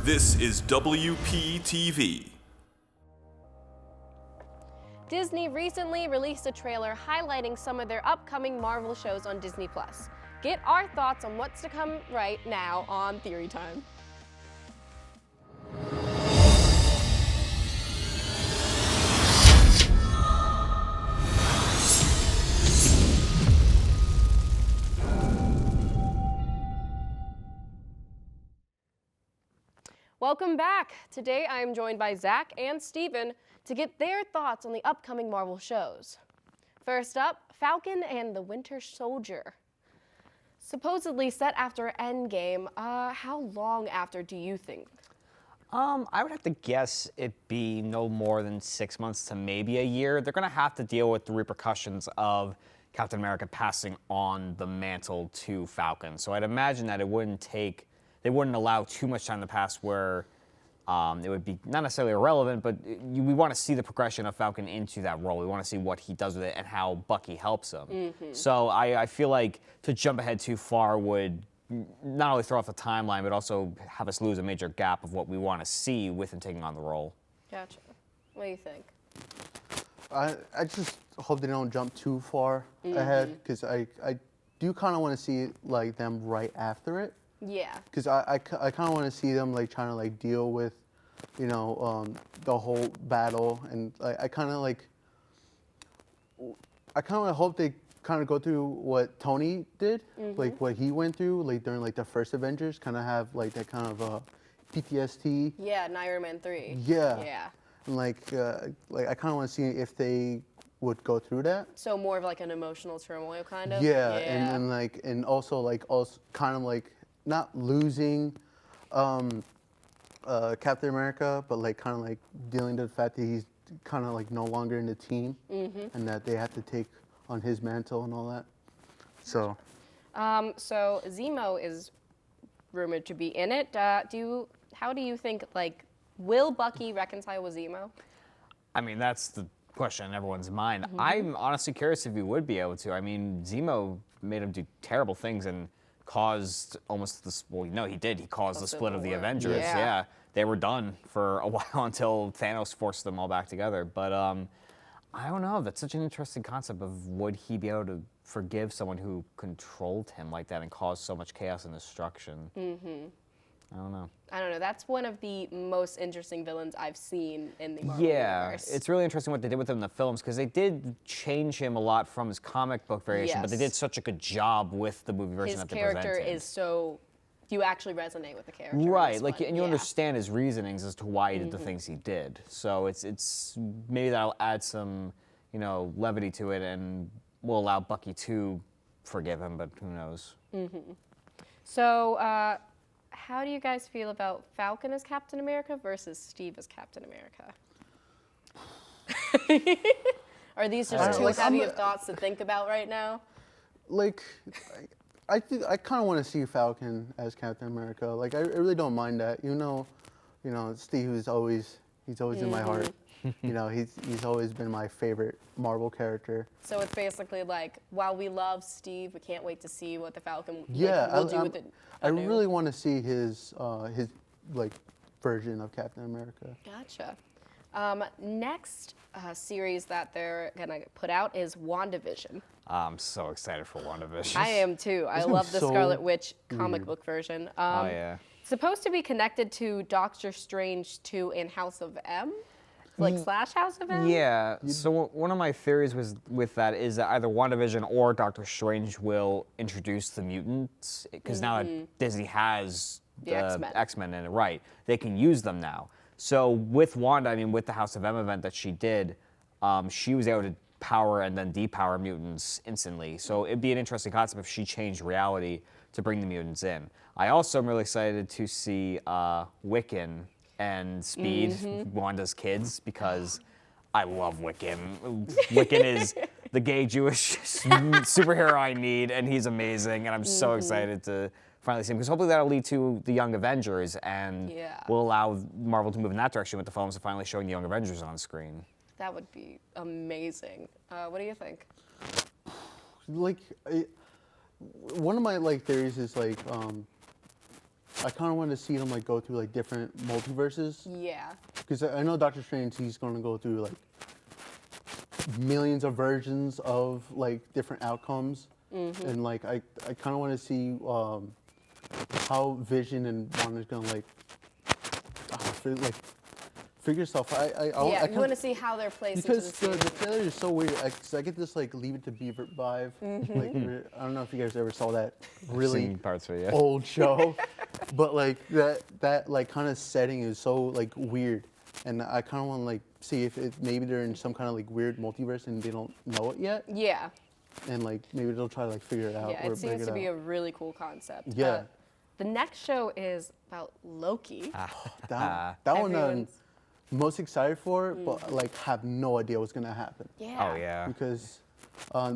This is WPTV. Disney recently released a trailer highlighting some of their upcoming Marvel shows on Disney+. Get our thoughts on what's to come right now on Theory Time. Welcome back. Today I am joined by Zach and Steven to get their thoughts on the upcoming Marvel shows. First up, Falcon and the Winter Soldier. Supposedly set after Endgame, how long after do you think? I would have to guess it be no more than 6 months to maybe a year. They're going to have to deal with the repercussions of Captain America passing on the mantle to Falcon. So I'd imagine that they wouldn't allow too much time to pass where it would be not necessarily irrelevant, but we want to see the progression of Falcon into that role. We want to see what he does with it and how Bucky helps him. Mm-hmm. So I feel like to jump ahead too far would not only throw off the timeline, but also have us lose a major gap of what we want to see with him taking on the role. Gotcha. What do you think? I just hope they don't jump too far ahead, because I do kind of want to see like them right after it. Yeah. Because I kind of want to see them like trying to like deal with, the whole battle, and I kind of hope they kind of go through what Tony did, like what he went through, like during like the first Avengers, kind of have like that kind of PTSD. Yeah, in Iron Man 3. Yeah. Yeah. And like I kind of want to see if they would go through that. So more of like an emotional turmoil kind of. Yeah, and also kind of like not losing Captain America, but like kind of like dealing with the fact that he's kind of like no longer in the team, and that they have to take on his mantle and all that. So. So Zemo is rumored to be in it. How do you think, like, will Bucky reconcile with Zemo? I mean, that's the question in everyone's mind. I'm honestly curious if he would be able to. I mean, Zemo made him do terrible things and caused almost this. Well, he did. He caused the split of the Avengers. Yeah, they were done for a while until Thanos forced them all back together. But I don't know. That's such an interesting concept of would he be able to forgive someone who controlled him like that and caused so much chaos and destruction? I don't know. That's one of the most interesting villains I've seen in the Marvel universe. It's really interesting what they did with him in the films, because they did change him a lot from his comic book variation, but they did such a good job with the movie version that they presented. His character is so, you actually resonate with the character. Right, and you understand his reasonings as to why he did the things he did. So it's maybe that'll add some, levity to it and will allow Bucky to forgive him, but who knows. So, how do you guys feel about Falcon as Captain America versus Steve as Captain America? Are these just too heavy of thoughts to think about right now? Like, I kind of want to see Falcon as Captain America. Like, I really don't mind that. Steve is always in my heart. He's always been my favorite Marvel character. So it's basically like, while we love Steve, we can't wait to see what the Falcon will do with it. I really want to see his version of Captain America. Gotcha. Next series that they're gonna put out is Wandavision. I'm so excited for Wandavision. I am too. I love the Scarlet Witch comic book version. Oh yeah. Supposed to be connected to Doctor Strange 2 and House of M. / House of M? Yeah, so one of my theories with that is that either WandaVision or Doctor Strange will introduce the mutants, because now that Disney has the X-Men in it, right, they can use them now. So with Wanda, with the House of M event that she did, she was able to power and then depower mutants instantly. So it'd be an interesting concept if she changed reality to bring the mutants in. I also am really excited to see Wiccan and Speed, Wanda's kids, because I love Wiccan. Wiccan is the gay Jewish superhero I need, and he's amazing, and I'm so excited to finally see him, because hopefully that'll lead to the Young Avengers, and will allow Marvel to move in that direction with the films of finally showing the Young Avengers on screen. That would be amazing. What do you think? One of my theories is kind of want to see them like go through like different multiverses. Yeah. Because I know Doctor Strange, he's going to go through like millions of versions of like different outcomes, and like I kind of want to see how Vision and Wanda's gonna like figure stuff. I want to see how they're placed because into the the trailer is so weird. I get this like Leave It to Beaver vibe. Like I don't know if you guys ever saw that really parts of it, yeah. old show, but like that like kind of setting is so like weird, and I kind of want to like see if maybe they're in some kind of like weird multiverse and they don't know it yet. Yeah. And like maybe they'll try to like figure it out. Yeah, or it seems to be out. a really cool concept. Yeah. The next show is about Loki. That one I'm Everyone's- most excited for, but like have no idea what's gonna happen. Yeah. Oh yeah. Because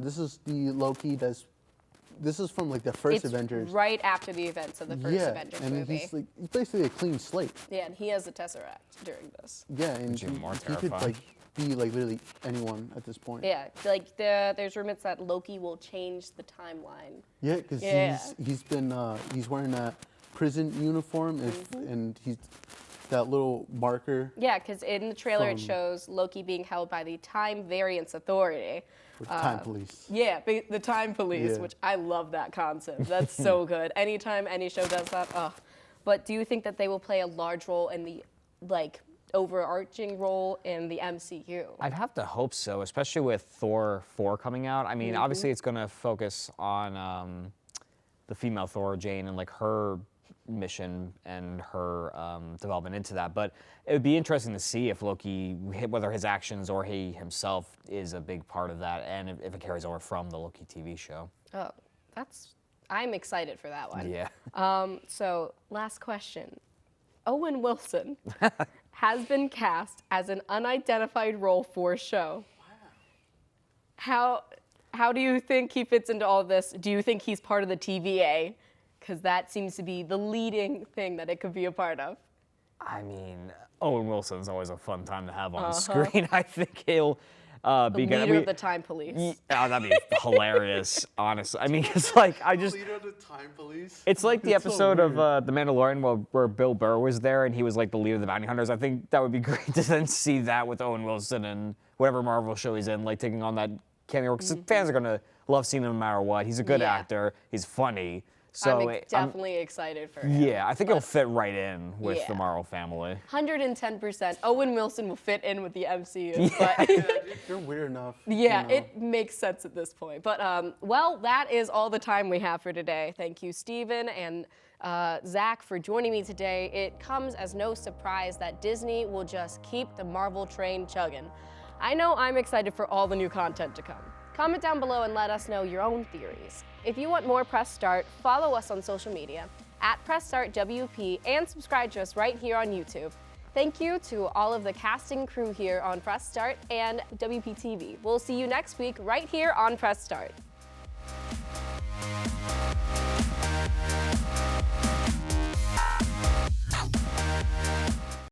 this is the Loki this is from like the first It's Avengers. right after the events of the first Yeah, Avengers and movie. he's basically a clean slate. Yeah, and he has the Tesseract during this. Yeah, and Which is he more could terrifying. like be like literally anyone at this point. Yeah, like there's rumors that Loki will change the timeline. Yeah, because Yeah. he's wearing that prison uniform and he's that little marker. Yeah, because in the trailer it From- shows Loki being held by the Time Variance Authority. With Time Police. Yeah, the Time Police, Yeah. which I love that concept. That's so good. Anytime any show does that, But do you think that they will play a large role in the, like, overarching role in the MCU? I'd have to hope so, especially with Thor 4 coming out. I mean, obviously it's going to focus on the female Thor, Jane, and like her mission and her development into that. But it would be interesting to see if Loki, whether his actions or he himself is a big part of that, and if it carries over from the Loki TV show. Oh, I'm excited for that one. Yeah. So, last question. Owen Wilson has been cast as an unidentified role for a show. Wow. How do you think he fits into all this? Do you think he's part of the TVA? Because that seems to be the leading thing that it could be a part of. I mean, Owen Wilson's always a fun time to have on screen. I think he'll be good. Leader of the Time Police. Oh, that'd be hilarious, honestly. I mean, it's like, Leader of the Time Police. It's like the It's so episode of weird. The Mandalorian where Bill Burr was there and he was like the leader of the bounty hunters. I think that would be great to then see that with Owen Wilson and whatever Marvel show he's in, like taking on that cameo. Because fans are going to love seeing him no matter what. He's a good Yeah. actor. He's funny. So I'm definitely excited for him. yeah, I think he'll fit right in with Yeah. the Marvel family. 110%. Owen Wilson will fit in with the MCU. But You're weird enough. yeah, you know. it makes sense at this point. But, well, that is all the time we have for today. Thank you, Steven and Zach, for joining me today. It comes as no surprise that Disney will just keep the Marvel train chugging. I know I'm excited for all the new content to come. Comment down below and let us know your own theories. If you want more Press Start, follow us on social media @PressStartWP and subscribe to us right here on YouTube. Thank you to all of the casting crew here on Press Start and WPTV. We'll see you next week right here on Press Start.